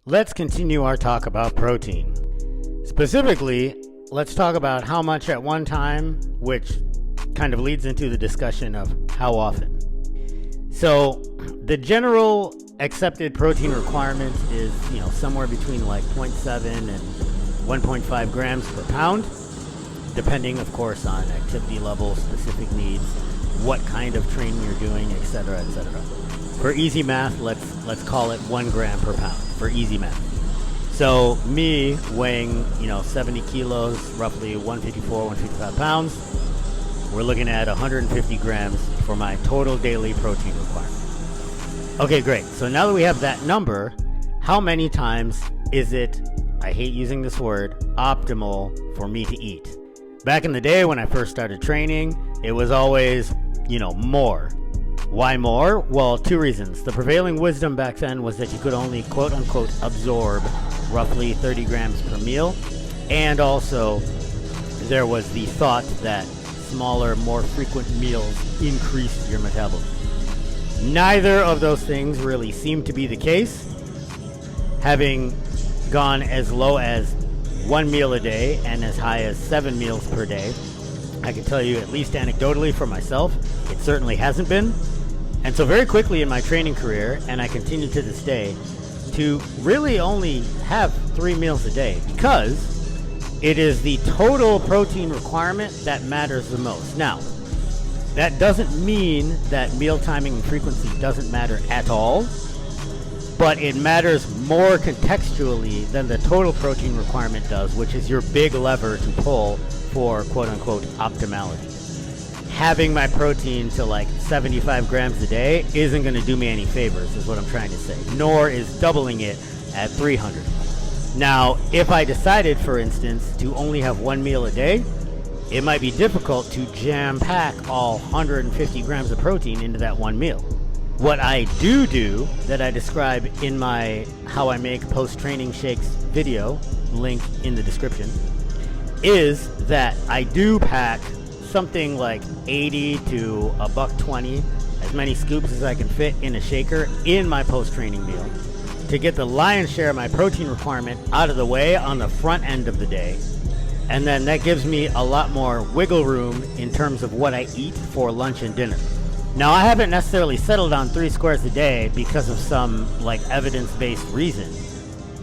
Let's continue our talk about protein. Specifically, let's talk about how much at one time, which kind of leads into the discussion of how often. So the general accepted protein requirement is, somewhere between like 0.7 and 1.5 grams per pound, depending, of course, on activity level, specific needs, what kind of training you're doing, etc., etc. For easy math, let's call it 1 gram per pound for easy math. So me weighing, 70 kilos, roughly 154, 155 pounds, we're looking at 150 grams for my total daily protein requirement. Okay, great. So now that we have that number, how many times is it, I hate using this word, optimal for me to eat? Back in the day when I first started training, it was always, more. Why more? Well, 2 reasons. The prevailing wisdom back then was that you could only quote unquote absorb roughly 30 grams per meal. And also there was the thought that smaller, more frequent meals increased your metabolism. Neither of those things really seem to be the case. Having gone as low as 1 meal a day and as high as 7 meals per day, I can tell you, at least anecdotally for myself, it certainly hasn't been. And so very quickly in my training career, and I continue to this day, to really only have 3 meals a day, because it is the total protein requirement that matters the most. Now, that doesn't mean that meal timing and frequency doesn't matter at all, but it matters more contextually than the total protein requirement does, which is your big lever to pull for quote-unquote optimality. Having my protein to like 75 grams a day isn't going to do me any favors, is what I'm trying to say, nor is doubling it at 300. Now, if I decided, for instance, to only have 1 meal a day, it might be difficult to jam-pack all 150 grams of protein into that 1 meal. What I do that I describe in my How I Make Post-Training Shakes video, link in the description, is that I do pack something like 80 to $1.20, as many scoops as I can fit in a shaker in my post-training meal, to get the lion's share of my protein requirement out of the way on the front end of the day. And then that gives me a lot more wiggle room in terms of what I eat for lunch and dinner. Now, I haven't necessarily settled on 3 squares a day because of some evidence-based reason.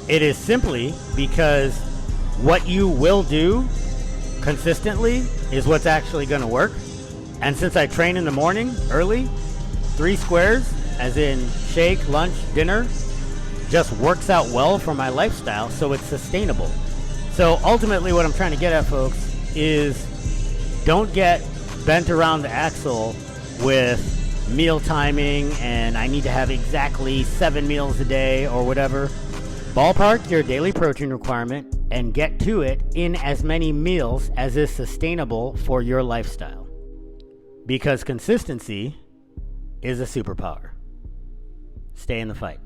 It is simply because what you will do consistently is what's actually going to work. And since I train in the morning early, 3 squares, as in shake, lunch, dinner, just works out well for my lifestyle, so it's sustainable. So ultimately what I'm trying to get at, folks, is don't get bent around the axle with meal timing and I need to have exactly 7 meals a day or whatever. Ballpark your daily protein requirement and get to it in as many meals as is sustainable for your lifestyle. Because consistency is a superpower. Stay in the fight.